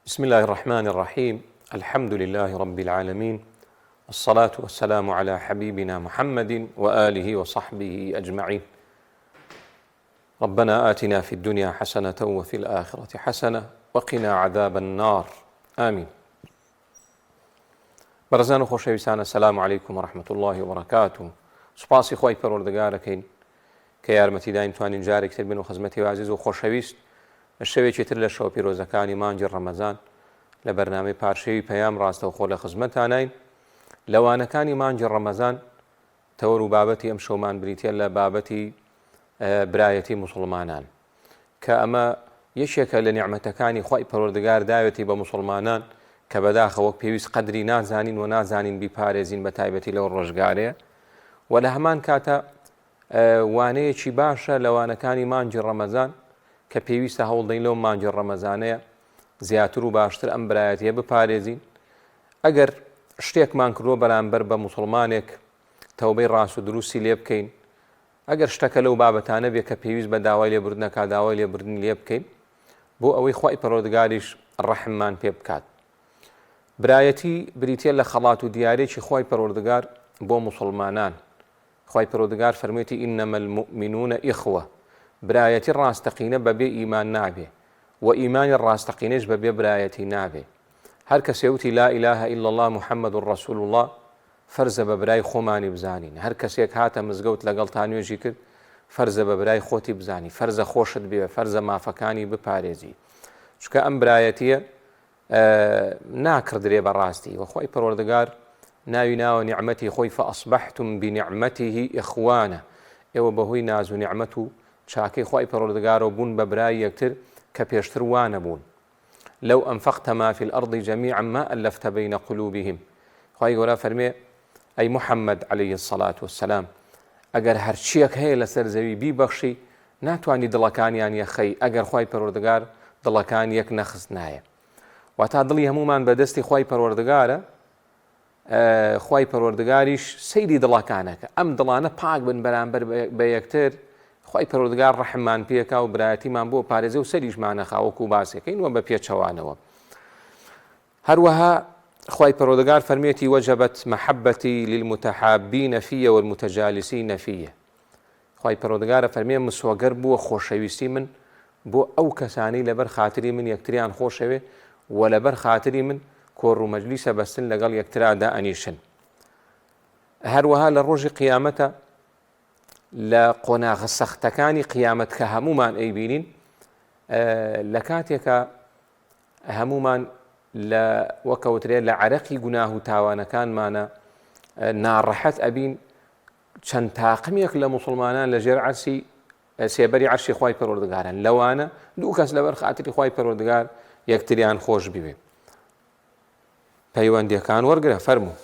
بسم الله الرحمن الرحيم. الحمد لله رب العالمين، والصلاة والسلام على حبيبنا محمد وآله وصحبه أجمعين. ربنا آتنا في الدنيا حسنة وفي الآخرة حسنة وقنا عذاب النار، آمين. بەڕێزان و خۆشەویستان، السلام عليكم ورحمة الله وبركاته. سوپاسی خۆی پەروەردگارەکەین کە یارمەتیداین توانین جارێکتر بن و خزمەتی عزیز و خۆشەویست لە شەوێکی تر لە شەو پیرۆزەکانی مانگی ڕەمەزان لە بەرنامەی پارشەوی پەیام ڕاستەوخۆ لە خزمەتانین. لەوانەکانی مانگی ڕەمەزان تەوەر و بابەتی ئەم شەومان بریتە لە بابەتی برایەتی موسڵمانان، کە ئەمە یەکێکە لە نیعمەتەکانی خۆی پەروەردگار داوێتی بە موسڵمانان کە بەداخەوە پێویست قەدری نازانین و نازانین بیپارێزین بە تایبەتی لەو ڕۆژگارەیە. و لە هەمان کاتە وانەیەکی باشە لەوانەکانی مانگی ڕەمەزان کە پێویستە هەوڵدەین لەو مانگی ڕەمەزانەیە زیاتر و باشتر ئەم برایەتیە بپارێزین. ئەگەر شتێکمان کردووە بەرامبەر بە موسڵمانێک تەوبەی ڕاست و دروستی لێ بکەین، ئەگەر شتەکە لەو بابەتانە بێ کە پێویست بە داوای لێبوردنەکە داوای لێبوردن لێ بکەین بۆ ئەوەی خۆی پەروەردگاریش ڕەحممان پێ بکات. برایەتی بریتە لە خەڵات و دیارێکی خۆی پەروەردگار بۆ موسڵمانان. خۆی پەروەردگار فەرموویەتی ئینەمە المؤمنون ئیخوە، برایەتی ڕاستەقینە بەبێ ئیمان نابێ و ئیمانی ڕاستەقینەش بەبێ برایەتی نابێ. هەر کەسێ وتی لا إله إلا الله محمد رسول الله فەرزە بە برای خۆمانی بزانین. هەر کەسێک هاتە مزگەوت لەگەڵ تا نوێژی کرد فەرزە بە برای خۆتی بزانی، فەرزە خۆشت بێ، فەرزە مافەکانی بپارێزی، چکە ئەم برایەتیە ناکردرێ بەڕاستی. و خۆی پەروەردگار ناوی ناوە نیعمەتی خۆی فەئەصبەحتم بنیعمەتیه ئیخوانە، ئێوە بەهۆی ناز و نیعمەت و چاکەی خۆی پەروەردگارەوە بوون بە برای یەکتر کە پێشتر وانە بوون. لەو ئەنفەقتە ما فی الأرض جەمیعا ما ئەلەفتە بەینە قولوبهم. خۆی گەورە فەرمێ ئەی محەممەد عەلەیهی السەڵات وەسسەلام، ئەگەر هەرچیەک هەیە لەسەر زەوی بیبەخشی ناتوانی دڵەکانیان یەخەی ئەگەر خۆی پەروەردگار دڵەکان یەک نەخستنایە. واتا دڵی هەمومان بەدەستی خۆی پەروەردگارە، خۆی پەروەردگاریش سەیری دڵەکانەکە. ئەم دڵانە پاک بن بەرامبەر بە یەکتر، خۆی پەروەردگار ڕەحممان پێکا و برایەتیمان بۆ پارێزە و سەریشمانە خاوەکو باسەکەین وە بە پێچەوانەوە. هەروەها خۆی پەروەردگار فەرمێتی وەجەبەت مەحەبەتی للمتەحابین فیە والمتەجالسین فیە. خۆی پەروەردگارە فەرمێ مسوەگەر بووە خۆشەویستی من بۆ ئەو کەسانی لەبەر خاتری من یەکتریان خۆشەوێ و لەبەر خاتری من کۆڕ و مەجلیسە بەستن لەگەڵ یەکترادا ئەنیشن. هەروەها لە ڕۆژی قیامەتە لە قۆناغە سەختەکانی قیامەت کە هەمومان ئەیبینین، لە کاتێکە هەمومان لە وەکەوترێ لە عەرەقی گوناه و تاوانەکانمانە ناڕەحەت ئەبین، چەند تاقمێک لە موسڵمانان لە ژێر عەرسی سێبەری عەرشی خۆی پەروەردگارن، لەوانە دوو کەس لەبەر خاتری خۆی پەروەردگار یەکتریان خۆش ببێ. پەیوەندیەکان وەرگرە. فەرموو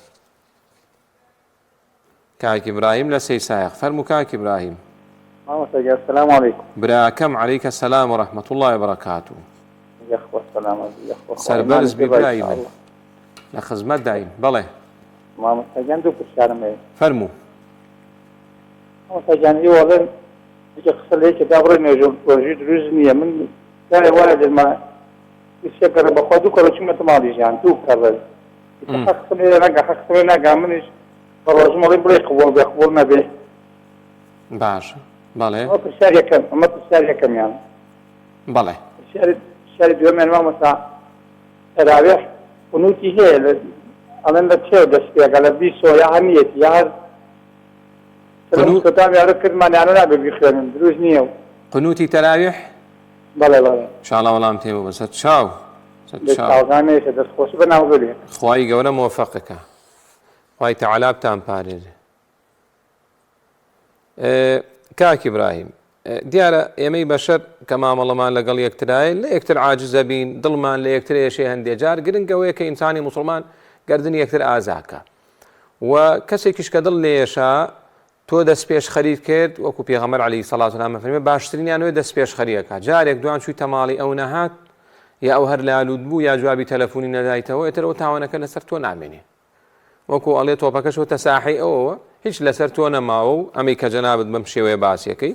کاک ئیبراهیم لە سەی سایق. فەرموو کاک ئیبراهیم. السلام عليكم. براکەم عەلەیکە السەلام ورحمة الله وبركاته. يخوة السلام عليكم. سەربەرز بی برای من لە خزمەت دایم. بەڵێ مامۆستاجان دوو پرسیارم هەیە. فەرموو. مامۆستاجان ئێوەڵێن قسە لە یەکێکدا بڕێ نوێژی دروست نییە. من دارێ وایە دەما سێکەرە بەخوا دوو کەڕە چوومەتە ماڵی ژیان دوو کەڕێ قسە لێ ناگا قسە ناگا منیش بەڕۆژمەڵی بڵێ قبوڵ بێ قبوڵ نەبێ. باشە. بەڵێ ئەمە پرسیار یەکەم. ئەمە پرسیار یەکەمیان. بەڵێ. پرسیاری دووەمیان مامۆستا تەراویح قونوتی هەیە ئەڵێن لە چێ دەست پێکە لە بیستۆ یا هەمیەتی یا هەر کەتاب یارە کردمانیانە نابێ بیخوێنن دروست نییە و قنوتی تەراویح. بەڵێ بەڵێ انشاءالله وەڵام تێبوو بە سەر چاو دەستاوزانەیەکە دەستخۆش بەناوبێ. خوای گەورە مۆفەقەکە، خوای تەعالا بتان پارێزێ. کاک ئیبراهیم، دیارە ئێمەی بەشەر کە مامەڵەمان لەگەڵ یەکترایە لە یەکتر عاجزە بین، دڵمان لە یەکتر ئێشێ هەندێک جار گرنگەوەیە کە ئینسانی موسڵمان گەردنی یەکتر ئازاکە و کەسێکیش کە دڵ لێشە تۆ دەست پێش خەریت کرد، وەکو پێغەمبەر عەلەیهی سەڵات وسەلام فەرمێ باشترینیانوێ دەست پێش خەریەکە. جارێک دوان چوویتە ماڵی ئەو نەهات یا ئەو هەر لالوود بوو یا جوابی تەلەفۆنی نەدایتەوە، ئێتر ئەو تاوانەکە لەسەر تۆ نامێنێ. وەکو ئەڵێ تۆپەکەش وتە ساحی ئەوەوە هیچ لەسەر تۆ نەماوە و ئەمەی کە جەنابەت بەم شێوەیە باسیەکەی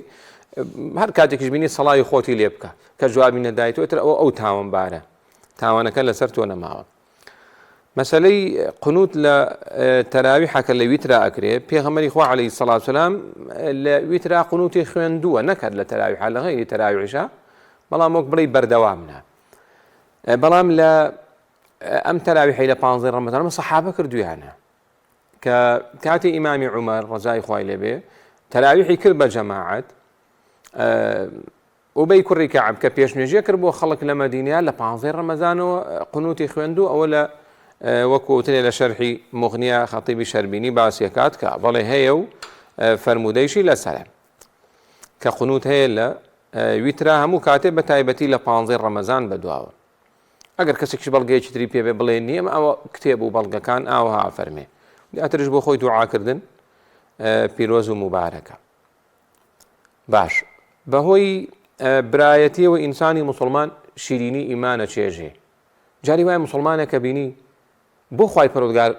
هەر کاتێکیش بینی سەڵاوی خۆتی لێ بکە کە جوابی نەدایتەوە، ئێتر ئەو تاوانبارە تاوانەکە لەسەر تۆ نەماوە. مەسەلەی قنوت لە تەراویحەکە لە ویترا ئەکرێت. پێغەمبەری خوا عەلەیهی سەڵات وسەلام لە ویترا قنوتی خوێندووە، نەکرد لە تەراویحە، لە غەیری تەراویحە، بەڵام وەک بڵێ بەردەوامە. بەڵام لە ئەم تەراویحەی لە 15 ڕەمەزان سەحابە کردویانە کە کاتی ئیمامی عومەر ڕەزای خوای لێبێ تەراویحی کرد بە جەماعەت. ئوبەی کوڕی کەعب کە پێشنوێژیە کرد بۆ خەڵک لە مەدینە لە 15 ڕەمەزانەوە قنوتی خوێندوو. ئەوە لە وەکوترێ لە شەرحی مغنیە خەتیبی شەربینی باسیەکات کە بەڵێ هەیە و فەرمودەیشی لەسەرە کە قنوت هەیە لە ویترا هەموو کاتێ بە تایبەتی لە 15 ڕەمەزان بەدواوە. ئەگەر کەسێکش بەڵگەیەکی تری پێ بڵێ نییە ئەوە کتێب و بەڵگەکان ئاوها فەرمێ ئەترش بۆ خۆی دوعاکردن پیرۆز و مبارەکە. باش بەهۆی برایەتیەوە ئینسانی موسڵمان شیرینی ئیمانە چێژێ. جاری وایە موسڵمانە کە بینی بۆ خوای پەروەردگار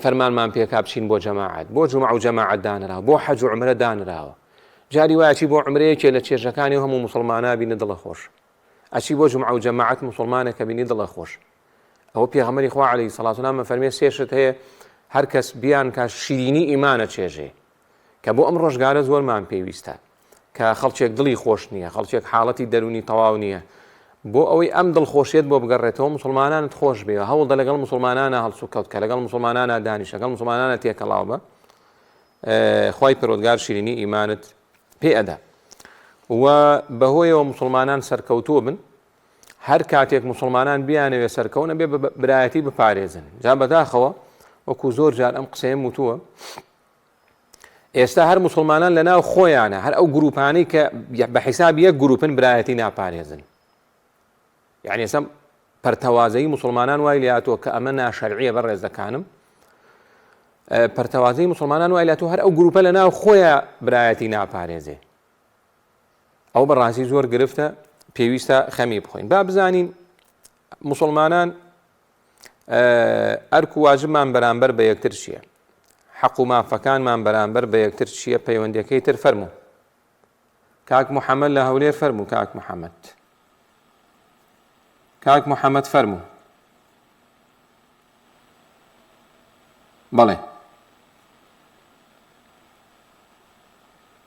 فەرمانمان پێکا بچین بۆ جەماعەت، بۆ جومع و جەماعەت دانراوە، بۆ حەج و عومرە دانراوە. جاری وایە چی بۆ عومرەیەکێ لە چێژەکانی هەموو موسڵمانە بینی دڵە خۆش، ئەچی بۆ جومع و جەماعەت موسڵمانە کە بینی دڵە خۆش. ئەوە پێغەمبەری خوا عەلەیهی سەڵات وسەلام فەرمێ سێشت هەیە هەر کەس بیان کە شیرینی ئیمانە چێژێ کە بۆ ئەم ڕۆژگارە زۆرمان پێویستە کە خەڵکێک دڵی خۆش نییە، خەڵکێک حاڵەتی دەرونی تەواو نییە. بۆ ئەوەی ئەم دڵخۆشیێت بۆ بگەڕێتەوە مسلمانانت خۆش بێ، هەوڵدە لەگەڵ مسلمانانە هەڵسوکەوت کە لەگەڵ مسلمانانە دانیش، لەگەڵ مسلمانانە تێکەڵاو بە، خوای پەروەردگار شیرینی ئیمانت پێ ئەدا. و بەهۆیەوە مسلمانان سەرکەوتووە بن، هەر کاتێک مسلمانان بیانەوێ سەرکەونە بێ برایەتی بپارێزن. جا بەداخەوە وەکو زۆر جار ئەم قسەیەم وتووە، ئێستا هەر مسلمانان لەناو خۆیانە، هەر ئەو گروپانەی کە بە حیساب یەک گروپن برایەتی ناپارێزن. یعنی ئێستا پەرتەوازەی مسلمانان وای لێهاتووە کە ئەمە ناشەرعیە بەڕێز دەکانم، پەرتەوازەی مسلمانان وای لێهاتووە هەر ئەو گروپە لەناو خۆیان برایەتی ناپارێزێ. ئەو بەڕاستی زۆر گرفتە، پێویستە خەمی بخۆین. با بزانین مسلمانان ئەرک و واجبمان بەرامبەر بە یەکتر چییە، حەق و مافەکانمان بەرامبەر بە یەکتر چییە، پەیوەندیەکەی تر فەرموو. کاک محەممەد لە هەولێر فەرموو. کاک محەممەد، کاک محەممەد فەرموو. بەڵێ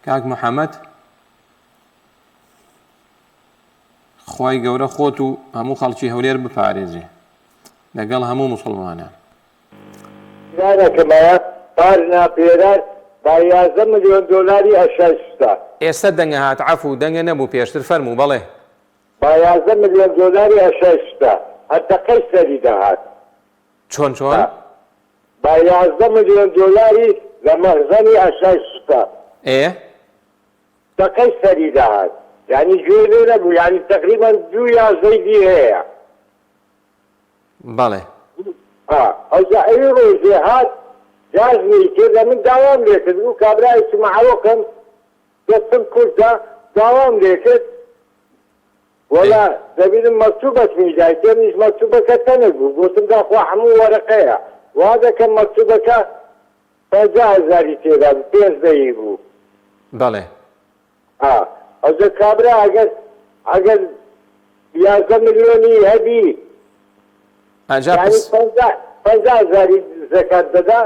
کاک محەممەد، خوای گەورە خۆت و هەموو خەڵکی هەولێر بپارێزێ لەگەڵ هەموو مسلمانان. نانەکەمایە پار ناپێران با 11 ملیۆن دۆلاری ئەشەشتا. ئێستا دەنگە هات عەفو دەنگە نەبوو پێشتر فەرموو. بەڵێ با 11 ملیۆن دۆلاری ئەشەشتا هەردەقەی سەری دەهات. چۆن چۆن؟ با 11 ملیۆن دۆلاری لە مەخزەنی ئەشەشتا دەقەی سەری دەهات. یعنی گوێ نەبوو، یعنی تقریبا 2 یازدەی هەیە. بەڵێ ئەوجا ئەوی ڕۆژێ هات جازمی کرد، من داوام لێ کرد و کابرایکی مەحەوەکەم دەستم کوردە داوام لێ کرد. وەڵا دەبینم مەکتوبەت میدای، تێنیش مەکتوبەکە تەنەبوو، گوتم داخوا هەموو وەرەقەیە، وا دەکەم مەکتوبەکە 50,000 تێدا 5 بوو. بەڵێ ئەوجا کابرا ئەگەر 11 ملیۆنی هەبی يعني 50,000 زكاة دەدا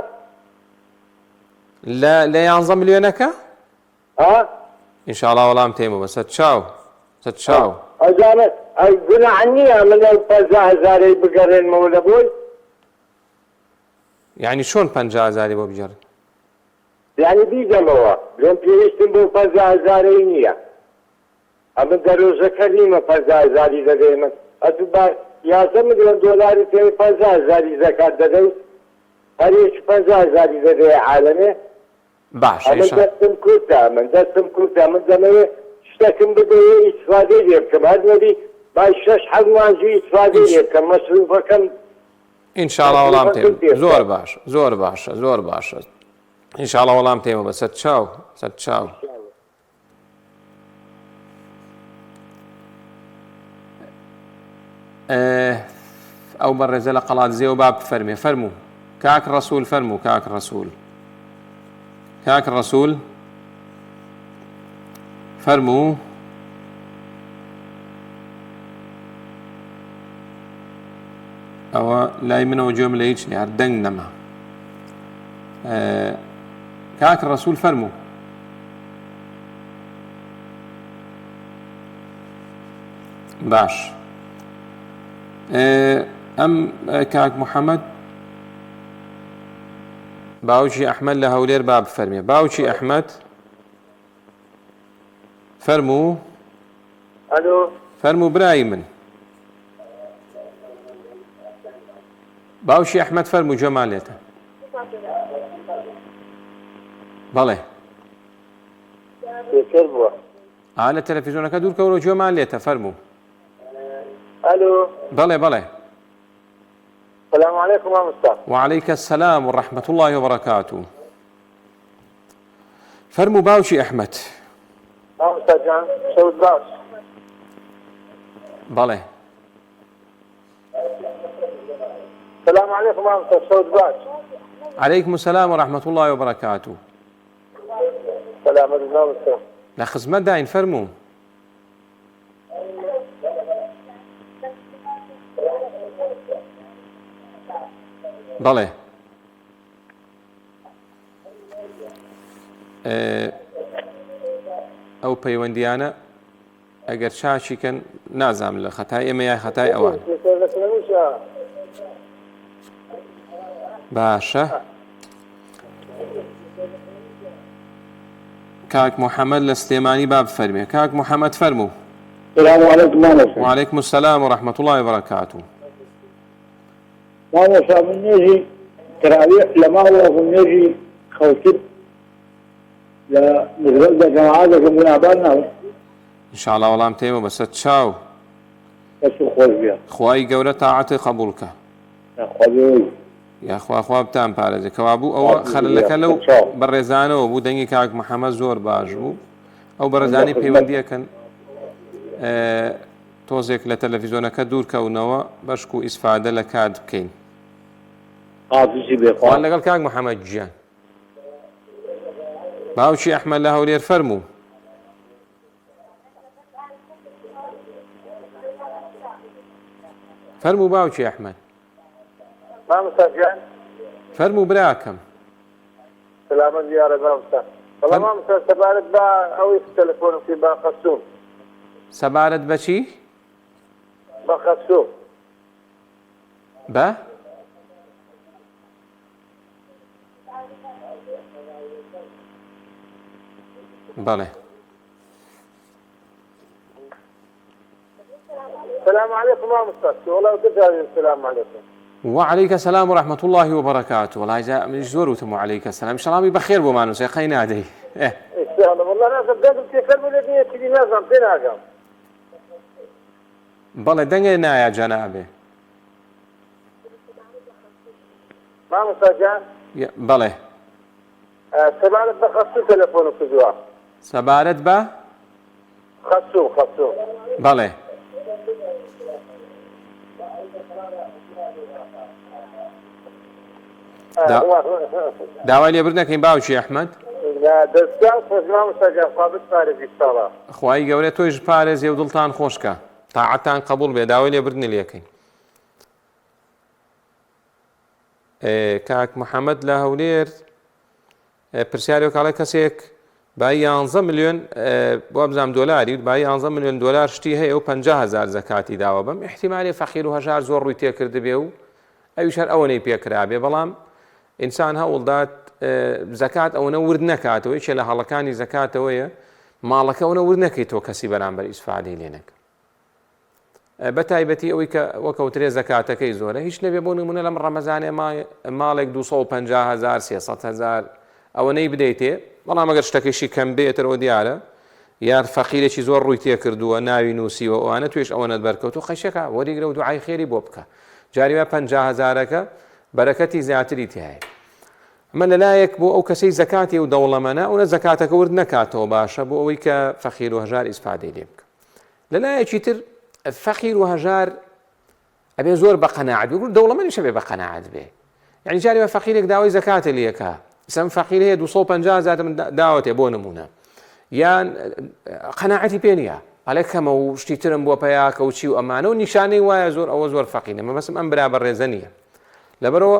لە 11 ملیۆنەکە؟ ئینشاڵڵا وەڵام تێمەوە. سەد چاو سەد چاو. ئەزانە گوناح نییە من ئەو 50,000 بگەڕێنمەوە لە بۆی. یعنی چۆن 50,000 بۆ بگەڕن؟ یعنی بیدەمەوە لێم پێویستم بۆ 50,000 نییە. ئەمە دەرۆژەکە نیمە 50,000 دەدەی من. ئەتو با 11 ملیۆن دۆلاری پێ 50,000 زەکات دەدەی، هەرێکی 50,000 دەدەی عالەمێ. باش من دەستم کورتە، من دەمەوێت شتێکم بدەیە ئیسفادەی لێ بکەم، هەر نەبی با 6-7 مانجی ئیسفادەی لێ بکەم، مەسروفەکەم ئینشاڵڵا وەڵام تێمە. زۆر باشە زۆر باشە زۆر باشە. ئینشاڵڵا وەڵام تێمە بە سەد چاو سەد چاو. ئەو بەڕێزە لە قەڵاتزێوە با بفەرمێ. فەرموو کاک ڕەسوول، فەرموو کاک ڕەسوول، کاک ڕەسوول فەرموو. أو لا منه جملة هيك هردنگ نما كاك الرسول فرمو باش أم كاك محمد باوشي أحمد لهولير باب فرمي باوشي أحمد فرمو الو فرمو برايمن باوشي أحمد فرمو جماليته بله كيف على التلفزيون كدور كورو جماليته فرمو الو بله السلام عليكم يا مصطفى. وعليك السلام ورحمة الله وبركاته. فرمو باوشي أحمد. مصطفى جان شود باش. بله. السلام عليكم يا مصطفى شود باش. عليكم السلام ورحمة الله وبركاته. سلام عليكم يا مصطفى. لا خزمة داين فرمو. بله ئەو پەیوەندیانە ئەگەر چاچیکەن نازام لە خەتای ئێمە یای خەتای ئەوان باشە کاک محەممەد لە سلێمانی باب فەرمێ کاک محەممەد فەرموو. السلام عليكم. وعليكم السلام ورحمة الله وبركاته. ماذا من يجي تراويح لما هو من يجي خوتب لا نزل جماعات من عبالنا إن شاء الله والله متيمة بس تشاو بس خوش بيا خواي جورة طاعتي قبولك يا خوي يا أخوا بتام بارزة كوابو أو خل لك لو برزانه وبو دنجي كاك محمد زور باجبو أو برزاني بيوديا كان توزيك لتلفزيونك دور كونوا بشكو إسفادة لكاد بكين عاطشي بيقال وأنا قال كاك محمد جيان باوشي أحمد له ولير فرمو فرمو باوشي أحمد ما مصطفى فرمو براكم سلام يا رب مصطفى. والله ما مصطفى سبارت با أو التليفون في با خصوم. سبارت بشي با خصوم. با بله. السلام عليكم يا مصطفى. والله تجاري السلام عليكم. وعليك السلام ورحمة الله وبركاته. والله إذا من زور وتم عليك السلام إن شاء الله بخير بما نسي خينا دي. إن شاء الله والله أنا صدقت في كلمة الذي تجي نازم تناقم. بله دنگنا يا جنابي. ما مصطفى. بله. سبارت بخصوص تليفون في جواب. سبارت با خصوم. بله. داوای لێ بردنەکەین باوکی ئەحمەد دەستیان خۆشما مستەجاب قابل پارێزی ساڵا خوای گەورە تۆیش پارێزی و دڵتان خۆشکە تاعەتان قبول بێ داوای لێ بردنی لێکەین. کاک محەممەد لە هەولێر پرسیاری وکاڵی کەسێک با 11 ملیۆن بۆ بزانام دۆلاری با 11 ملیۆن دۆلار شتی هەیە و 50,000 زەکاتی داوە بەم احتیمالی فەقیر و هەژار زۆر ڕووی تێکرد بێ و ئەویش هەر ئەوەی پێکرا بێ بەڵام ئینسان هەوڵدات زەکات ئەوەنە ورد نەکاتەوە یەکێ لە هەڵەکانی زەکاتەوەیە ماڵەکە ئەوەنە ورد نەکەیتەوە کەسی بەرامبەر ئیسفادەی لێ نەکە بە تایبەتی ئەوەی کە وەکەوترێ زەکاتەکەی زۆرە هیچ نەبێ بۆ نمونە لەم ڕەمەزانێ ماڵێک 250,000 300,000 ئەوەنەی بدەیتێ بەڵام ئەگەر شتەکەیشی کەم بێتەوە دیارە یان فەقیرێکی زۆر ڕووی تێ کردووە ناوی نووسیوە ئەوانە توێش ئەوەنەت بەرکەوت و خەشەکە وەریگرە و دوعای خێری بۆ بکە جاری وە 50,000ەکە بەرەکەتی زیاتری تایە ئەمە لەلایەک بۆ ئەو کەسەی زەکاتی و دەوڵەمەنە ئەوە زەکاتەکە ورد نەکاتەوە باشە بۆ ئەوەی کە فەقیر و هەژار ئیسفادەی لێ بکە لەلایەکی تر فەقیر و هەژار ئەبێ زۆر بە قەناعەت بێ دەوڵەمەندیش ئەبێ بە قەناعەت بێ یعنی جاری وە فەقیرێک داوای زەکاتە لێکە سەم فەقیر هەیە 250,000 من داوەتێ بۆ نمونە یان قەناعەتی پێ نییە ئەڵێ کەمە و شتی ترم بۆ پەیاکە و چی و ئەمانە و نیشانەی وایە زۆر ئەوە زۆر فەقینە مە بەسم ئەم برا بەڕێزە نییە لەبەرەوە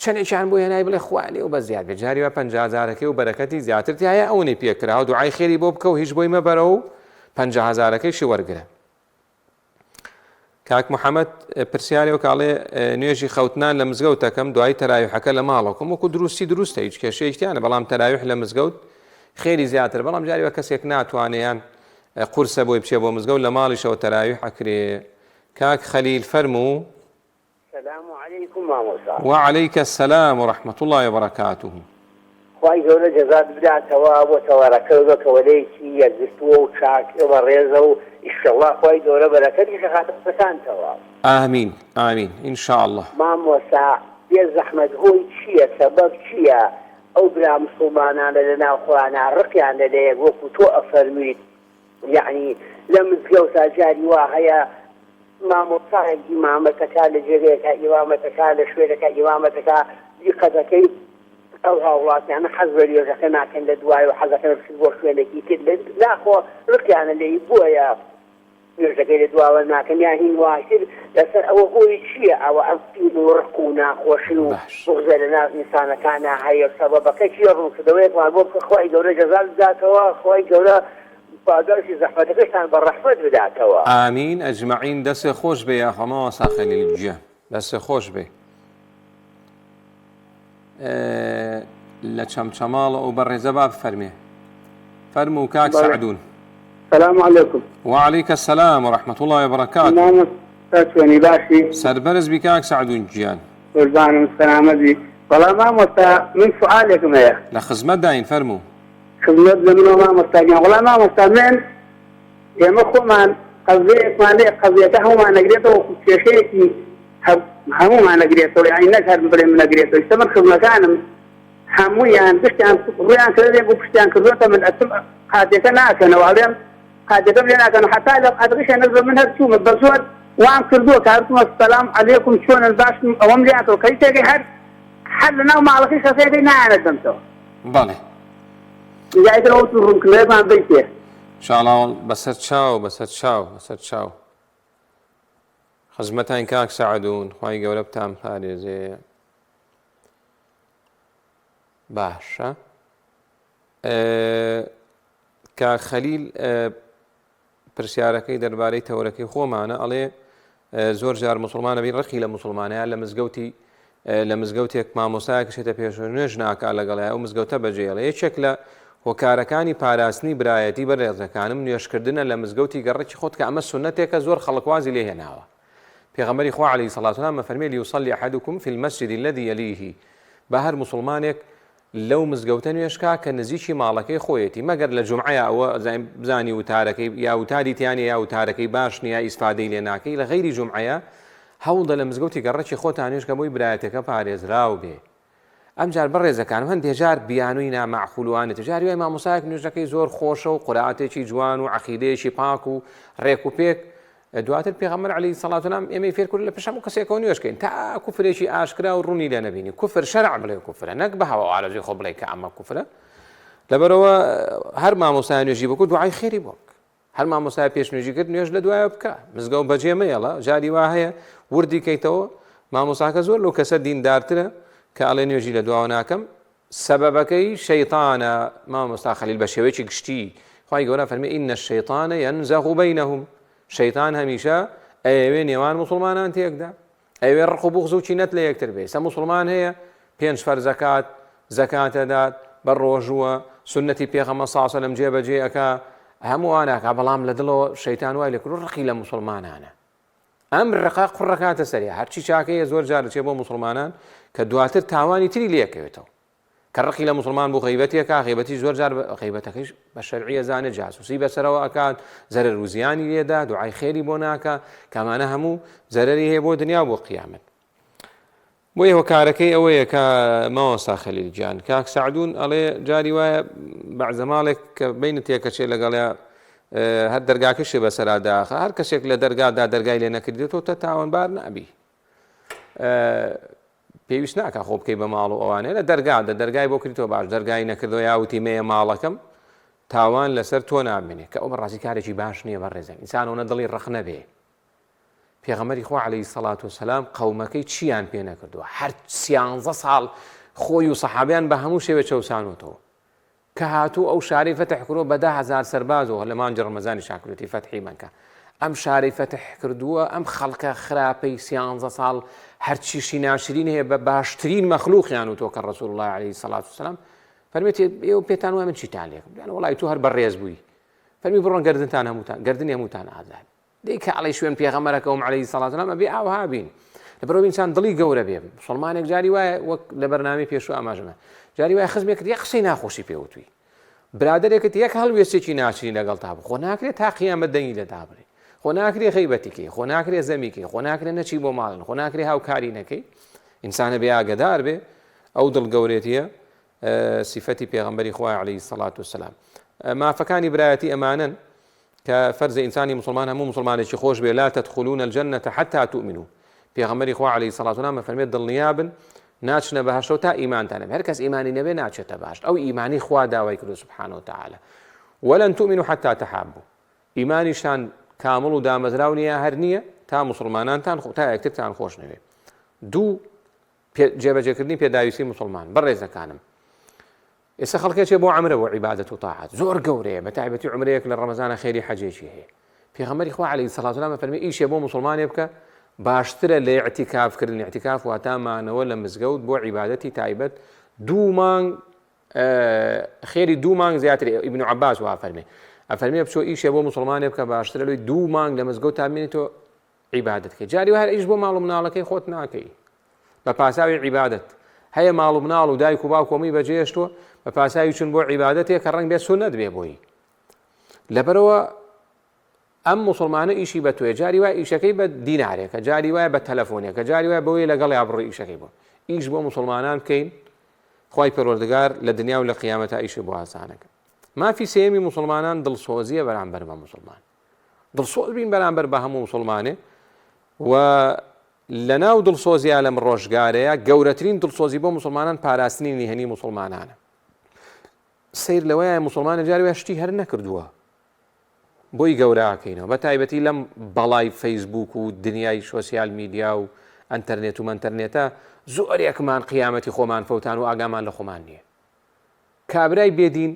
چەندێکیان بۆ هێنای بڵێ خوالێ و بە زیاد بێ جاری وە 50,000ەکەی و بەرەکەتی زیاتر هەیە ئەوەی پێکرا و دوعای خێری بۆ بکە و هیچ بۆی مەبەرە و 50,000ەکەیشی وەرگرە. کاک محەممەد پرسیارەوە کاڵێ نوێژی خەوتنان لە مزگەوتەکەم دوای تەراویحەکە لە ماڵەکەم وەکو دروستی دروستە هیچ کێشەیەکیانە بەڵام تەراویح لە مزگەوت خێری زیاتر بەڵام جاریوە کەسێک ناتوانێیان قورسە بۆی بچێ بۆ مزگەوت لە ماڵیشەوە تەراویح ئەکرێ. کاک خەلیل فەرموو. السلام عليكم مامۆستا. وعليك السلام ورحمة الله وبركاته. خوای گەورە جەزات بداتەوە بۆ تەوارەکەوەکەوە لەیکی یەکگرتووە و چاکەوە ڕێزە و ئیشەڵڵا خوای گەورە بەرەکەتی خاتە قسەکانتەوە. ئامین ئامین ئینشاء الله. مامۆستا بێ زەحمەت هۆی چییە سەبەب چییە ئەو برا موسڵمانانە لە ناو خۆیانە ڕقیان لەلەیەک وەکو تۆ ئەفەرموویت یعنی لە مزگەوتا جاری وا هەیە مامۆستایەکی ئیمامەتەکە لە جێگەیەکە ئیمامەتەکە لە شوێنەکە ئیمامەتەکە دیقەتەکەی ئەو هاوڵاتیانە حەز بە نوێژەکە ناکەن لە دوای و حەزەکەن بچن بۆ شوێنێکی تر ناخۆ ڕقیانە لێی بۆیە نوێژەکەی لە دواوە ناکەن یا هین واشتر لەسەر ئەوە هۆی چییە ئەوە ئەم فیل و ڕق و ناخۆشن و بغزە لە ناو ئینسانەکانە هەیە سەبەبەکە چییە ڕوونکردەوەیەکمان بۆ بکە خوای گەورە جەزا بداتەوە خوای گەورە پاداشی زەحمەتەکەشتان بە ڕەحمەت بداتەوە. ئامین ئەجمەعین دەستێ خۆش بێ یا خەمەوە ساخەلیل گیان دەستێ خۆش بێ. لە چەمچەماڵە و بەڕێزە با بفەرمێ. فەرموو کاک سەعدون. السلام عليكم. وعليك السلام ورحمة الله وبركاته. مامۆستا باشی سەربەرز بی کاک سەعدون گیان. قوربانم سەلامەتی. بەڵام مامۆستا من سوالێکم هەیە. لە خزمەت داین فەرموو. خزمەت لە منەوە مامۆستاگیان وەڵام مامۆستا من ئێمە خۆمان قەزەیەکمان لێ قەزیەکە هەمومان نەگرێتەوە کێشەیەکی هەمومان نەگرێتەوە یعنی نەکردم بڵێ من نەگرێتەوە ئێستا من خزمەکانم هەموویان پشتیان ڕویان کردێ بۆ پشتیان کردوێتە من ئەچم قاتێکە ناکەنەوە ئەڵێم قاتێکەم لێ ناکەن حتا لە قاتەکەشیان نەزر من هەر چوومە بە زۆر وام کردووە کارتمە سەلام عەلەیکم چۆنن باشم ئەوەم لێاتەوە کەیتێکی هەر لەناو ماڵەکەی خەسەیەکەی نانەدەمتەوە. بەڵێ. جایتەوە ڕوونکردەوەیەکمان بیتێ. انشاءالله بەسەر چاو خزمەتان کاک سەعدون خوای گەورە بتان پارێزێ. باشە کاک خەلیل پرسیارەکەی دەربارەی تەورەکەی خۆمانە ئەڵێ زۆر جار مسلمانە بین ڕقی لە مسلمانەیە لە مزگەوتێک مامۆستایە کشێتە پێش نوێژ ناکا لەگەڵای ئەو مزگەوتە بەجێڵە یەکێک لە هۆکارەکانی پاراستنی برایەتی بەڕێزەکانم نوێشکردنە لە مزگەوتی گەڕێکی خۆت کە ئەمە سونەتێکە زۆر خەڵکوازی لێ هێناوە. پێغەمبەری خوا عەلەیهی سەڵاتو وەسەلام فەرمێ لیوصەلی ئەحەدوکم فی المەسجد الذی یەلیه بە هەر موسڵمانێک لەو مزگەوتە نوێشکا کە نزیکی ماڵەکەی خۆیەتی مەگەر لە جومعەیە ئەوە بزانی وتارەکەی یا وتاری تیانە یا وتارەکەی باش نییە ئیسفادەی لێ ناکەی لە غەیری جومعەیە هەوڵدە لە مزگەوتی گەڕێکی خۆتان نوێشکە بۆی برایەتەکە پارێزراو بێ. ئەم جار بەڕێزەکانم هەندێک جار بیانووی نامەعقولوانێت جاری وای مامۆستایەک نوێژەکەی زۆر خۆشە و قورئاتێکی جوان و عەقیدەیەکی پاک و ڕێک و پێک دواتر پێغەمبەر عەلەیهی سەڵاتو وەسەلام ئێمەی فێر کرد لە پێش هەموو کەسێکەوە نوێژکەین تا کوفرێکی ئاشکرا و ڕوونی لێ نەبینی کوفر شەرع بڵێ کوفرە نەک بە هەوا ئارەزوی خۆ بڵێ کە ئەمە کوفرە. لەبەرەوە هەر مامۆستای نوێژی بکو دوعای خێری بۆ بکە هەر مامۆستای پێش نوێژی کرد نوێژ لە دوایە بکە مزگەوت بەجێ مەیەڵە جاری وا هەیە وردی کەیتەوە مامۆستاکە زۆر لەو کەسە دیندارترە کە ئەڵێ نوێژی لە دواوە ناکەم سەبەبەکەی شەیطانە. مامۆستا خەلیل بە شێوەیەکی گشتی خوای گەورە فەرمێ ئینە الشەیطانە یەنزەغ بەینەهم شەیطان هەمیشە ئەوێ نێوان مسلمانان تێکدا ئەوێ ڕق و بوغز و چینەت لە یەکتر بێ. سە مسلمان هەیە 5 فەرز زەکاتەدات بە ڕۆژووە سنەتی پێغەمبەر صلی الله عەلەیهی وسەلەم جێبەجێ ئەکا هەمووانەکە بەڵام لە دڵەوە شەیطان وای لێ کرد ڕقی لە مسلمانانە ئەم ڕقا قوڕەکاتە سەریع هەرچی چاکەیە زۆر جار دەچێت بۆ مسلمانان کە دواتر تاوانی تری لێکەوێتەوە کە ڕقی لە مسلمان بۆ غیبەتێکە غیبەتی زۆر جار غیبەتەکەیش بە شەرعیە زانێ جاسوسی بەسەرەوە ئەکات زەرەر و زیانی لێدا دوعای خێری بۆ ناکە کەمانە هەموو زەرەری هەیە بۆ دنیا بۆ قیامەت. بۆیە هۆکارەکەی ئەوەیە کە مامۆستا خەلیل گیان کاک سەعدون ئەڵێ جاری وایە بەعزە ماڵێک کە بینت تێکەچێ لەگەڵە هەر دەرگاکەشی بەسەراداخە هەر کەسێک لە دەرگادا دەرگای لێ نەکردێتەوە تە تاوانبار نابی پێویست ناکە خۆ بکەی بە ماڵ و ئەوانەیە لە دەرگادا دەرگای بۆ کردەوە باش دەرگای نەکردەوە یاوتی مەیە ماڵەکەم تاوان لەسەر تۆ نامێنێ کە ئەو بەڕاستی کارێکی باش نییە بەڕێزە ئینسانەوە دڵی ڕەخ نەبێ. پێغەمبەری خوا عەلەیهی سەڵات وسەلام قەومەکەی چیان پێ نەکردووە هەر 13 ساڵ خۆی و سەحابەیان بە هەموو شێوە چەوسانوتەوە کە هاتوو ئەو شارەی فەتح کردووە بە 10,000 سەربازەوە لە مانجی ڕەمەزانی شاکرێتی فەتحی مەککە. ئەم شارەی فەتح کردووە ئەم خەڵکە خراپەی 13 ساڵ هەرچیشی ناشرین هەیە بە باشترین مەخلوقیان وتۆ کە ڕەسوول الله عەلەیهی سەڵات وسەلام فەرمێت ئێوە پێتان وایە من چیتان لێ کردم وەڵای تۆ هەر بەڕێز بووی فەرمی بڕۆن گەردنتان هەمووتان گەردنی هەمووتان ئازاد دیکە عەلەی شوێن پێغەمبەرەکەم عەلەیهی سەڵات وسەلام ئەبێ ئاوها بین لەبەرەوەی ئینسان دڵی گەورە بێ مسڵمانێک جاری وایە وەک لە بەرنامەی پێشوو ئاماژەمە جاری وایە خزمێک یەک قسەی ناخۆشی پێوتوی برادێکت یەک هەڵوێستێکی ناچنی لەگەڵ تا بوو خۆ ناکرێت تا قیامەت دەنگی لەدا بڕێ خۆ ناکرێ غیبەتیکەی خۆ ناکرێ زەمیکەی خۆ ناکرێ نەچی بۆ ماڵن خۆ ناکرێ هاوکاری نەکەی ئینسانە بێ ئاگدار بێ ئەو دڵگەورێتیە صفەتی پێغەمبەری خوا عەلەیهی سەڵات وسەلام. مافەکانی برایەتی ئەمانن کە فەرزە ئینسانی مسلمان هەموو مسلمانێکی خۆش بێ لا تدخلون الجنة حتى تؤمنوا. پێغەمبەری خوا عەلەیهی سەڵات وسەلام فەرمێت دڵنیابن ناچنە بەهەشتەوە تا ئیمانتان هەبێ هەر کەس ئیمانی نەبێ ناچێتە بەهەشت ئەو ئیمانی خوا داوای کردو سبحانه وتعالى. ولن تؤمنوا حتى تحابوا ئیمانیشان کامڵ و دامەزراو نییە هەر نییە تا مسلمانانتان تا یەکترتان خۆش نەوێ. دوو جێبەجێکردنی پێداویستی مسلمان بەڕێزەکانم ئێستا خەڵکێکی بۆ عەمرە بۆ عیبادەت و تاعات زۆر گەورەیە بە تایبەتی عومرەیەک لە ڕەمەزانە خێری حەجێکی هەیە. پێغەمبەری خوا عەلەیهی سەڵات وسەلام فەرمی ئیشێ بۆ مسلمانێ بکە باشترە لە ئیعتیکافکردن. ئیعتیکاف واتە مانەوە لە مزگەوت بۆ عیبادەتی تایبەت 2 مانگ خێری 2 مانگ زیاتر. ئیبن عەباس وا فەرمێ ئەفەرمێ بچۆ ئیشێ بۆ مسلمانێ بکە باشترە لەوەی 2 مانگ لە مزگەوت تا بمێنیتەوە عیبادەت کەی. جاری وایە ئیش بۆ ماڵ و مناڵەکەی خۆت ناکەی بە پاساوی عیبادەت. هەیە ماڵ و مناڵ و دایک و باوک کۆمی بەجێهێشتووە بە پاساوی چون بۆ عیبادەتێک کە ڕەنگ بێت سونەت بێ بۆی. لەبەرەوە ئەم مسلمانە ئیشی بە توێ جاری وایە ئیشەکەی بە دینارێکە جاری وایە بە تەلەفۆنێکە جاری وایە بەوەی لەگەڵ یا بڕۆی ئیشەکەی بۆ ئیش بۆ مسلمانان بکەین خوای پەروەردگار لە دنیا و لە قیامەتە ئیشی بۆ ئاسانەکە. مافی سێمی مسلمانان دڵسۆزیە بەرامبەر بە مسلمان دڵسۆز بین بەرامبەر بە هەموو مسلمانێ و لەناو دڵسۆزیە لەم ڕۆژگارەیە گەورەترین دڵسۆزی بۆ مسلمانان پاراستنی نهێنی مسلمانانە. سیر لەوەیە مسلمانە جاری وایە شتی هەر نەکردووە بۆی گەورەکەینەوە بە تایبەتی لەم بەڵای فەیسبوک و دنیای سۆسیال میدیا و ئەنتەرنێت و مەنتەرنێتە زۆرێکمان قیامەتی خۆمان فەوتان و ئاگامان لە خۆمان نییە. کابرای بێدین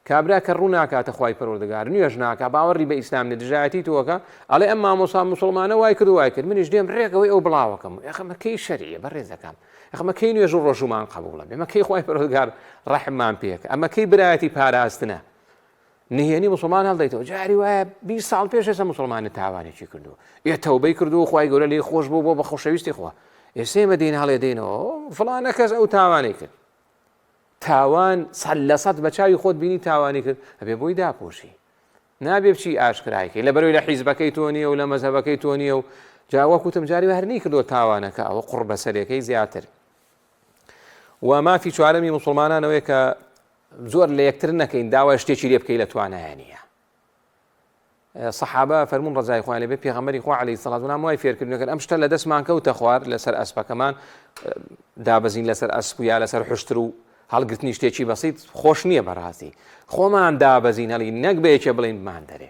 کابرا کە ڕوو ناکاتە خوای پەروەردگار نوێژ ناکا باوەڕی بە ئیسلام نە دژایەتی تۆکە ئەڵێ ئەم مامۆسا مسلمانە وای کرد وای کرد منیش دێم ڕێگەوەی ئەو بڵاوەکەم ئەخەمەکەی شەریعە بەڕێزەکەم ئەخەمەکەی نوێژ و ڕۆژومان قبوڵە ئەمەکەی خوای پەروەردگار ڕەحممان پێکە ئەمەکەی برایەتی پاراستنە نهێنی مسلمان هەڵدەیتەوە جاری وایە 20 ساڵ پێش ئێستا مسلمانە تاوانێکی کردووە ئێ تەوبەی کردو خوای گەورە لێی خۆش بوو بۆ بە خۆشەویستی خوا ئێستا ئێمە دێن هەڵێ دێنەوە فڵانە کەس ئەو تاوانەی کرد تاوان 100% بە چاوی خۆت بینی تاوانی کرد ئەبێ بۆی داپۆشی نابێ بچی ئاشکرایکەی لەبەرەوەی لە حیزبەکەی تۆ نییە و لە مەزهەبەکەی تۆ نییە و جاوەکوتم جاری هەرنی کردو تاوانەکە ئەوە قوڕ بەسەرەکەی زیاتر. و مافی چوارەمی مسلمانانەوەی کە زۆر لە یەکتر نەکەین داوای شتێکی لێ بکەی لە توانایانە. سەحابە فەرموون ڕەزای خوایان لێبێ پێغەمبەری خوا عەلەیهی سەڵات وسەلام وای فێرکردنەکەن ئەم شتە لە دەستمان کەوتە خوار لەسەر ئەسپەکەمان دابەزین لەسەر ئەسپ و یا لەسەر حشتر و هەڵگرتنی شتێکی بەسیط خۆش نییە بەڕاستی خۆمان دابەزین هەڵی نەک بەیەکێ بڵین بمان دەرێ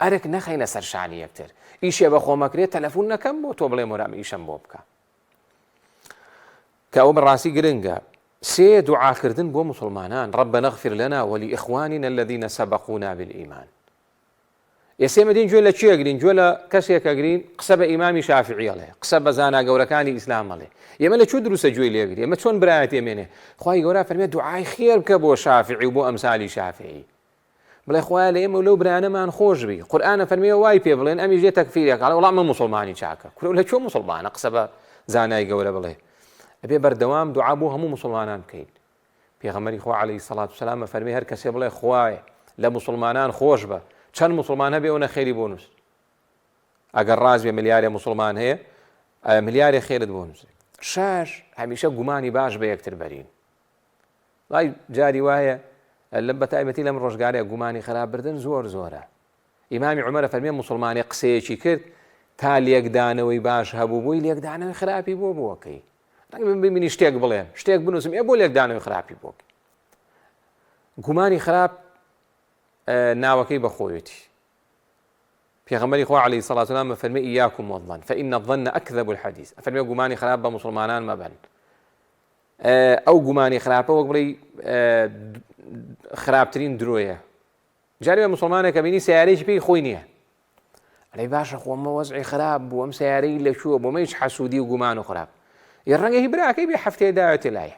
ئەرێک نەخەینە سەر شانی یەکتر ئیشێ بە خۆمەکرێت تەلەفۆن نەکەم بۆ تۆ بڵێ وەرام ئیشەم بۆ بکە کە ئەوە بەڕاستی گرنگە. سێ دوعاکردن بۆ مسلمانان ربنا اغفر لنا ولإخواننا الذين سبقونا بالإيمان. ئێسێمە دین گوێ لە چی ئەگرین گوێ لە کەسێک ئەگرین قسە بە ئیمامی شافعی ئەڵێ قسە بە زانا گەورەکانی ئیسلام ئەڵێ ئێمە لە چۆ دروستە گوێی لێگری ئێمە چۆن برایەت ئێمێنێ خوای گەورە فەرمێ دوعای خێر بکە بۆ شافعی و بۆ ئەمسالی شافعی بڵێ خوایە لە ئێمە لەو برانەمان خۆش بی قورئانە فەرمێ وای پێ بڵێن ئەمیش دێ تەکفیرێک ئەڵێ وەڵام من مسلمانی چاکە کورە لە چۆ مسلمانە قسە بە زانای گەورە بڵێ ئەبێ بەردەوام دوعا بۆ هەموو مسلمانان بکەین. پێغەمبەری خوا عەلەیهی سەڵات وسەلام فەرمێ هەر کەسێ بڵێ خوایە لە مسلمانان خۆش بە چەند مسلمان هەبێ ئەوە خێری بۆ نووس ئەگەر ڕاز بێ ملیارێ مسلمان هەیە ملیارێ خێرت بۆ نووسێ. شاش هەمیشە گومانی باش بە یەکتر بەرین وای جاری وایە لەم بەتایبەتی لەم ڕۆژگارەیە گومانی خراپبردن زۆر زۆرە. ئیمامی عومەرە فەرمێ مسلمانێ قسەیەکی کرد تا لێکدانەوەی باش هەبوو بووی لێکدانەوەی خراپی بۆ بووەکەی ببینی شتێک بڵێن شتێک بنووسم ئێ بۆ لێکدانەوەی خراپی بۆکەی. گومانی خراپ ناوەکەی بەخۆیەتی. پێغەمبەری خوا عەلەیهی سەڵاتو وەسەلام فەرمێ ئیاکم والظن فإن الظن أكذب الحديث. فەرمێ گومانی خراپ بە مسلمانان مەبەن. ئەو گومانی خراپە وەک بڵێ خراپترین درۆیە. جاری بە مسلمانێک کە بینی سیارەیەکی پێی خۆی نییە، ئەڵێ باشە خۆمە وەزعی خراپ بوو، ئەم سیارەی لەکوێ بۆمە هیچ حەسوودی و گومان و خراپ. یە ڕەنگە هی براکەی بێ هەفتەیە داوێتێ لایە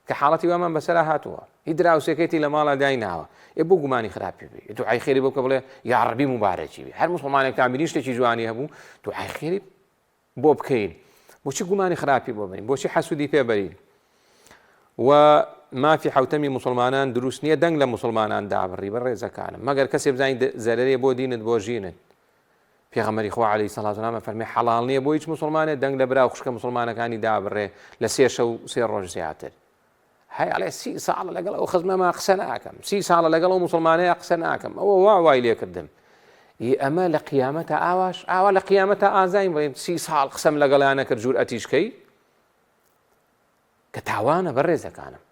کە حاڵەتی وامان بەسەرا هاتووە، هی دراوسێکێتی لە ماڵە دایناوە، ێ بۆ گومانی خراپی بێ، دوعای خێری بۆ کە بڵێ یا ڕەبی مبارەکی بێ. هەر مسلمانێکتان بینی شتێکی جوانی هەبوو دوعای خێری بۆ بکەین. بۆچی گومانی خراپی بۆ بەرین؟ بۆچی حەسوودی پێ بەرین؟ و مافی حوتەمی مسلمانان دروست نییە دەنگ لە مسلمانان دابڕی بەڕێزەکانم، مەگەر کەسێ بزانین زەرەرێ بۆ دینت بۆ ژینت. پێغەمبەری خوا عەلەیهی سەڵاتو وەسەلام فەرمێ حەڵاڵ نییە بۆ هیچ مسلمانێک دەنگ لە برا و خوشکە مسلمانەکانی دابڕێ لە 3 شەو 3 ڕۆژ زیاتر. هەی ئەڵێ 30 ساڵە لەگەڵ ئەو خزمەما قسە ناکەم، 30 ساڵە لەگەڵ ئەو مسلمانەیە قسە ناکەم، ئەوە وای لێ کردم. ئەمە لە قیامەتە ئاوا لە قیامەتە ئازایم بڵێم 30 ساڵ قسەم لەگەڵیانە کرد جورئەتیشکەی کە تاوانە بەڕێزەکانم.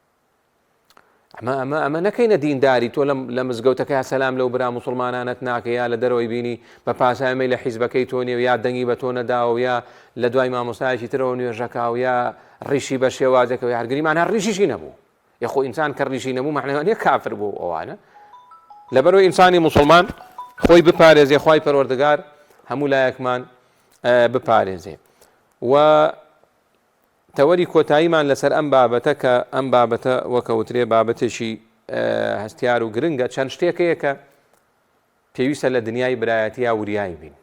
ئەمە نەکەینە دینداری تۆ لە مزگەوتەکە سەلام لەو برا مسلمانانت ناکە، یا لە دەرەوەی بینی بە پاسایمەی لە حیزبەکەی تۆ نیە، یا دەنگی بە تۆ نەداوە، یا لە دوای مامۆستایەکی ترەوە نوێژەکە، یا ڕیشی بە شێوازێکەوە هەرگریمان هەر ڕیشیشی نەبوو. یەخۆ ئینسان کە ڕیشی نەبوو معنەوە کافر بوو ئەوانە. لەبەرەوەی ئینسانی مسلمان خۆی بپارێزێ، خوای پەروەردگار هەموو لایەکمان بپارێزێ. و تەوەری کۆتاییمان لەسەر ئەم بابەتە کە ئەم بابەتە وەکەوترێ بابەتێکی هەستیار و گرنگە، چەند شتێکەیە کە پێویستە لە دنیای برایەتی یا وریایی بین.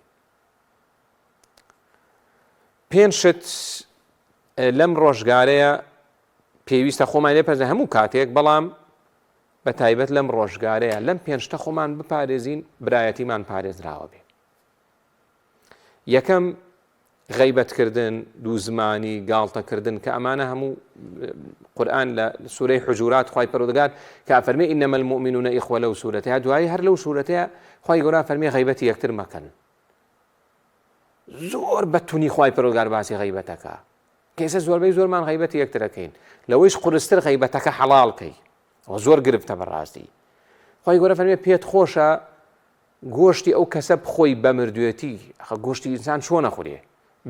5 شت لەم ڕۆژگارەیە پێویستە خۆمان لێپەرزە هەموو کاتێک، بەڵام بە تایبەت لەم ڕۆژگارەیە لەم 5 شتە خۆمان بپارێزین برایەتیمان پارێزراوە بێ. یەکەم غیبەتکردن، دووزمانی، گاڵتەکردن کە ئەمانە هەموو قورئان لە سوورەی حجورات خوای پەروەردگار کە فەرمێ ئینەمە المؤمنون ئیخوە لەو سوورەتەیە، دوایی هەر لەو سوورەتەیە خوای گەورە فەرمێ غیبەتی یەکتر مەکەن. زۆر بەتونی خوای پەروەردگار باسی غیبەتەکە، کەیسە زۆربەی زۆرمان غیبەتی یەکترەکەین، لەوەیش قورستر غیبەتەکە حەڵاڵکەی، ئەوە زۆر گرفتە بەڕاستی. خوای گەورە فەرمێ پێت خۆشە گۆشتی ئەو کەسە بخۆی بە مردوێتی، گۆشتی ئینسان چۆن نەخورێ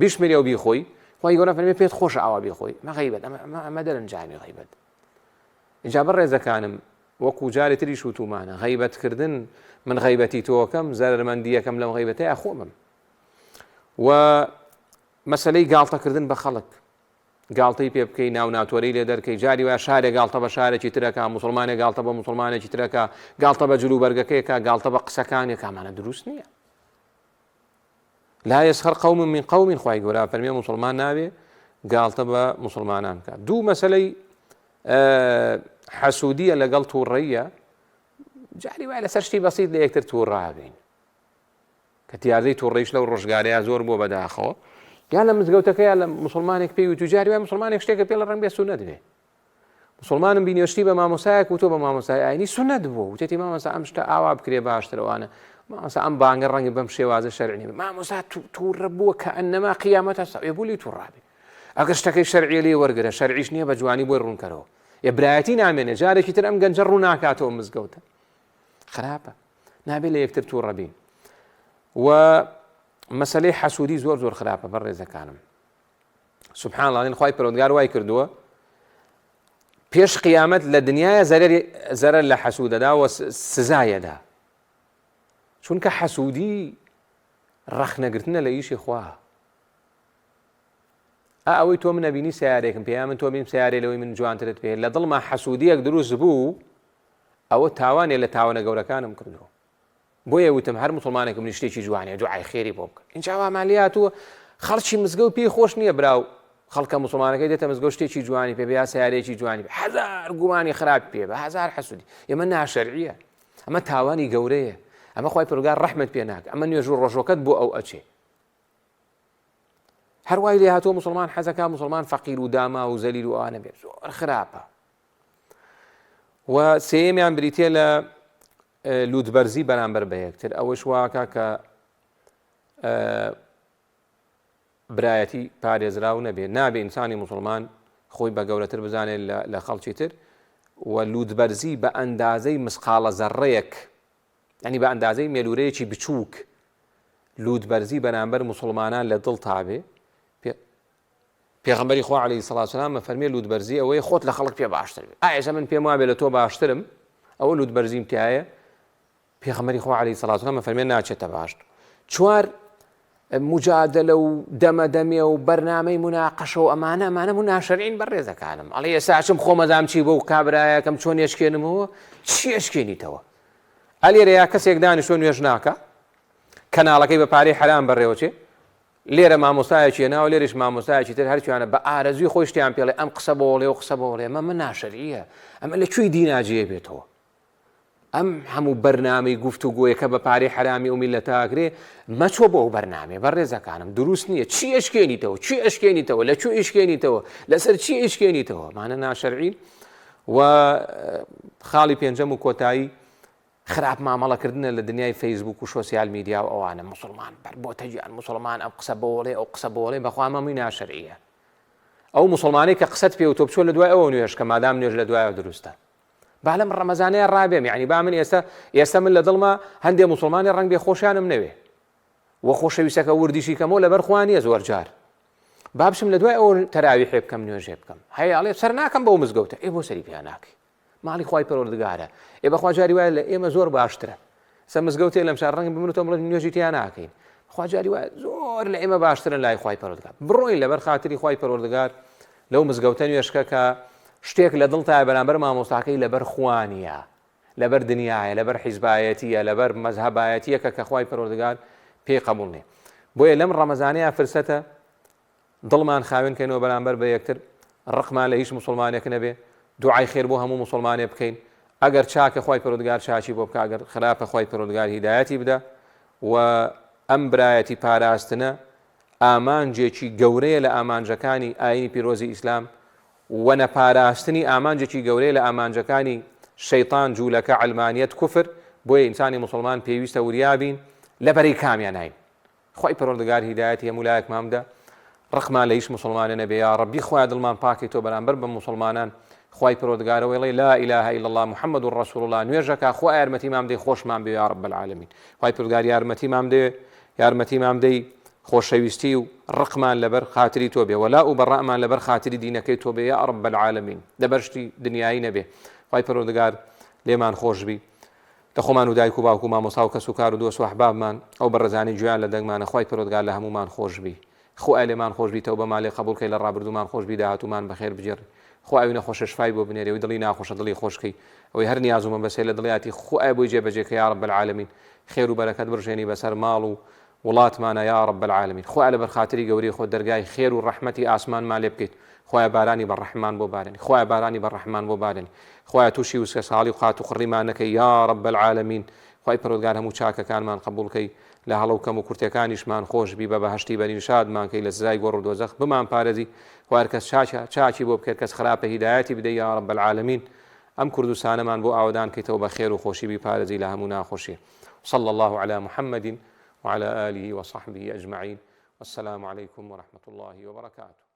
بیشمێری ئەو بیخۆی، خوای گەورە فەرمێ پێت خۆشە ئاوا بیخۆی. مە غیبەت ئەمە دەرەنجامی غیبەت. اینجا بەڕێزەکانم وەکو جارێ تریش وتومانە غیبەتکردن من غیبەتی تۆکەم زەرمەندیەکەم لەم غیبەتەیە خۆمم. و مەسەلەی گاڵتەکردن بە خەڵک، گاڵتەی پێ بکەی ناو ناتوەرەی لێ دەرکەی، جاری وایە شارێک گاڵتە بە شارێکی ترەکە، مسلمانێک گاڵتە بە مسلمانێکی ترەکە، گاڵتە بە جلوبەرگەکەیەکە، گاڵتە بە قسەکانێک، ئەمانە دروست نییە. لا يسخر قوم من قوم خوای گەورە فەرمێ مسلمان نابێ گاڵتە بە مسلمانان بکات. دوو مەسەلەی حەسوودیە لەگەڵ تووڕەییە، جاری وایە لەسەر شتی بەسیط لە یەکتر تووڕابین کە تیاردەی تووڕەیش لەو ڕۆژگارەیە زۆر بۆ بەداخەوە، یان لە مزگەوتەکەیە لە مسلمانێک پێی وتو جاری وایە مسلمانێک شتێکە پێ لە ڕەنگ بێ سونەت بێ، مسلمانم بینیشتی بە مامۆسایەک وتۆ بە مامۆسای ئاینی سونەت بوو، وتێتی مامۆسا ئەم شتە ئاوا بکرێ باشترەوانە، مامۆسا ئەم بانگە ڕەنگی بەم شێوازە شەرعی نیە، مامۆسا تووڕە بووە کە ئەنەما قیامەتە سەوێ بوو لی تووڕابێ. ئەگەر شتەکەی شەرعیە لێ وەرگرە، شەرعیش نییە بە جوانی بۆی ڕوونکەرەوە، یە برایەتی نامێنێ، جارێکی تر ئەم گەنجە ڕوو ناکاتەوە مزگەوتە، خراپە، نابێت لە یەکتر تووڕە بین. و مەسەلەی حەسوودی زۆر زۆر خراپە بەڕێزەکانم. سوبحان الله، خوای پەروەردگار وای کردووە پێش قیامەت لە دنیاە زەرەر لە حەسوودەدا و سزایەدا، چونکە حەسوودی ڕەخنەگرتنە لە ئیشی خوا. ئەوەی تۆ من نەبینی سیارێکم پێیا من تۆ بیم سیارێ لەوەی من جوانترت پێ، لە دڵما حەسوودیەک دروست بوو، ئەوە تاوانێ لە تاوانە گەورەکانم کردەوە. بۆیە وتم هەر مسلمانێکم من شتێکی جوانێ دوعای خێری بۆ بکە. ئینجا مالیاتوە خەڵکی مزگەوت پێی خۆش نییە براو خەڵکە مسلمانەکەی دێتە مزگەوت شتێکی جوانی پێ بیا سیارێکی جوانی بێ، هەزار گومانی خراپ پێ بە، هەزار حەسوودی، ئێمە ناشەرعیە، ئەمە تاوانی گەورەیە، ئەمە خوای پەروەردگار ڕەحمەت پێ ناکە، ئەمە نوێژ و ڕۆژۆکەت بۆ ئەو ئەچێ. هەروای لێ هاتووە مسلمان حەزەکە مسلمان فەقیر و داما و زەلیل و ئەوانە بێت، زۆر خراپە. و سێیەمیان بریتێ لە لوودبەرزی بەرامبەر بە یەکتر، ئەوەش واکە کە برایەتی پارێزراو نەبێ، نابێ ئینسانی مسلمان خۆی بە گەورەتر بزانێت لە خەڵکی تر، و لوودبەرزی بە ئەندازەی مسقالە زەڕەیەک ینی بە ئەندازەی مێلوورەیەکی بچووک لوودبەرزی بەرامبەر موسڵمانان لە دڵ تابێ پێغەمبەری خوا عەلەیهی سەڵاتو وسەلام فەرمێ لوودبەرزی ئەوەیە خۆت لە خەڵک پێ باشتر بێ ئایشە من پێم وابێ لە تۆ باشترم ئەوە لوودبەرزیم تایە پێغەمبەری خوا عەلەیهی سەڵاتو وسەلام فەرمێ ناچێتە باشتر. چوار مجادلە و دەمەدەمێ و بەرنامەی مناقەشە و ئەمانە مناشەرعین بەڕێزەکانم ئەڵێ ئێستا خۆمەزام چی بۆ و کابرایەکەم چۆن ئێشکێنمەوە چی ئێشکێنیتەوە ئەلێرەیە کەسێک دانیشتۆ نوێژ ناکە کەناڵەکەی بە پارەی حرام بەڕێوەچێ لێرە مامۆستایەکی ناوە لێرەش مامۆستایەکی تر هەرچیانە بە ئارەزوی خۆی شتیان پێڵێ ئەم قسە بۆڵێ و قسە بۆڵێ ئەمە مناشەریە ئەمە لەکوێی دیناجێ بێتەوە ئەم هەموو بەرنامەی گوفتوگۆیە کە بە پارەی حرامی و میلەتاگرێ مەچۆ بۆ ئەو بەرنامێ بەڕێزەکانم دروست نییە چی ئەشکێنیتەوە چی ئەشکێنیتەوە لەکوێ ئیشکێنیتەوە لەسەر چی ئیشکێنیتەوە مانە ناشەرعین و خاڵی پێنجەم و کۆتایی خراپ مامەڵەکردنە لە دنیای فەیسبوک و سۆسیال میدیا و ئەوانە مسلمان بەر بۆتە گیان مسلمان ئەم قسە بۆڵێ ئەو قسە بۆڵێ بەخوا مەمووی ناشەرعیە ئەو مسلمانەی کە قسەت پێ و تۆ بچۆ لە دوای ئەوە نوێژ کە مادام نوێژ لە دوایەوە دروستە با لەم ڕەمەزانەیە ڕابێم یعنی با من ئێستا من لە دڵما هەندێک مسلمانی ڕەنگ بێ خۆشیانم نەوێ وە خۆشەویستەکە وردیشی کەمەوە لەبەر خوا نییە زۆر جار با بچم لە دوای ئەوە تەراویح بکەم نوێژێ بکەم هەیە ئەڵێ سەر ناکەم بەو مزگەوتە ئێ بۆ سەری پێیان ناکەی ماڵی خوای پەروەردگارە ئێ بەخوا جاری وایە لە ئێمە زۆر باشترە سە مزگەوتێ لەم شار ڕەنگ بمن و تۆ بڵێ نوێژی تیان ناکەین خوا جاری وایە زۆر لە ئێمە باشترن لای خوای پەروەردگار بڕۆین لەبەر خاتری خوای پەروەردگار لەو مزگەوتە نوێژکە کە شتێک لە دڵتایە بەرامبەر مامۆستاکەی لەبەر خوانیە لەبەر دنیاە لەبەر حیزبایەتیە لەبەر مەزهەبایەتیەکە کە خوای پەروەردگار پێی قبوڵ نییە بۆیە لەم ڕەمەزانەیە فرسەتە دڵمان خاوێن کەینەوە بەرامبەر بە یەکتر ڕقمان لە هیچ مسلمانێک نەبێ دوعای خێر بۆ هەموو مسلمانێ بکەین ئەگەر چاکە خوای پەروەردگار چاچی بۆ بکە ئەگەر خراپە خوای پەروەردگار هیدایەتی بدە و ئەم برایەتی پاراستنە ئامانجێکی گەورەیە لە ئامانجەکانی ئاینی پیرۆزی ئیسلام و نەپاراستنی ئامانجێکی گەورەیە لە ئامانجەکانی شەیطان جوولەکە علمانیەت کوفر بۆیە ئینسانی مسلمان پێویستە وریابین لەبەرەی کامیان هاین خوای پەروەردگار هیدایەتی هەموو لایەکمان بدە ڕقمان لە هیچ مسلمانە نەبێ یا ڕەبی خوای دڵمان پاکی تۆ بەرامبەر بە مسلمانان خوای پەروەردگارە وێڵێ لا ئیلاهە ئیلا الله محەممەد ڕەسوول الله نوێژەکە خوا یارمەتیمان بدەی خۆشمان بێ یا رب العالمین خوای پەروەردگار یارمەتیمان بدەی خۆشەویستی و ڕقمان لەبەر خاتری تۆ بێ وەلا و بەڕەمان لەبەر خاتری دینەکەی تۆ بێ یا رب العالمین لەبەرشتی دنیایی نەبێ خوای پەروەردگار لێمان خۆش بی دەخۆمان و دایک و باوک و مامۆستا و کەس و کار و دۆست و ئەحبابمان ئەو بەڕێزانەی گویان لە دەنگمانە خوای پەروەردگار لە هەمومان خۆش بی خوای لێمان خۆش بی تەوبەمان لێ قبوڵ کەی لە ڕابردوومان خۆش بی داهاتوومان بەخێر بجێڕی خوای نەخۆشە شفای بۆ بنێرێ و دڵی ناخۆشە دڵی خۆشکەی ئەوەی هەر نیازومە بەسێ لە دڵیاتی خوای بۆی جێبەجێکە یا رب العالمین خێر و بەرەکەت بڕژێنی بەسەر ماڵ و وڵاتمانە یا رب العالمین خوای لەبەر خاتری گەوری خۆت دەرگای خێر و ڕەحمەتی ئاسمانمان لێ بکەیت خوای بارانی بەڕەحمان بۆ بارێنی خوای بارانی بەڕەحمان بۆ بارێنی خوای تووشی وسکە ساڵی و قات و قڕیمان نەکەی یا رب العالمین خوای پەروەردگار هەموو چاکەکانمان قبوڵ کەی لە هەڵەو کەم و کورتەکانیشمان خۆش بی بە بەهەشتی بەنیشادمان کەی لە سزای گۆڕ و دۆزەخ بمان پارێزی خوای هەر کەس چاکی بۆ بکرد کەس خراپە هیدایەتی بدەی یا رب العالمین ئەم کوردستانەمان بۆ ئاودان کەیتەوە بە خێر و خۆشی بیپارێزی لە هەموو ناخۆشی صلى الله على محمد وعلى آله وصحبه أجمعين والسلام عليكم ورحمة الله وبركاته.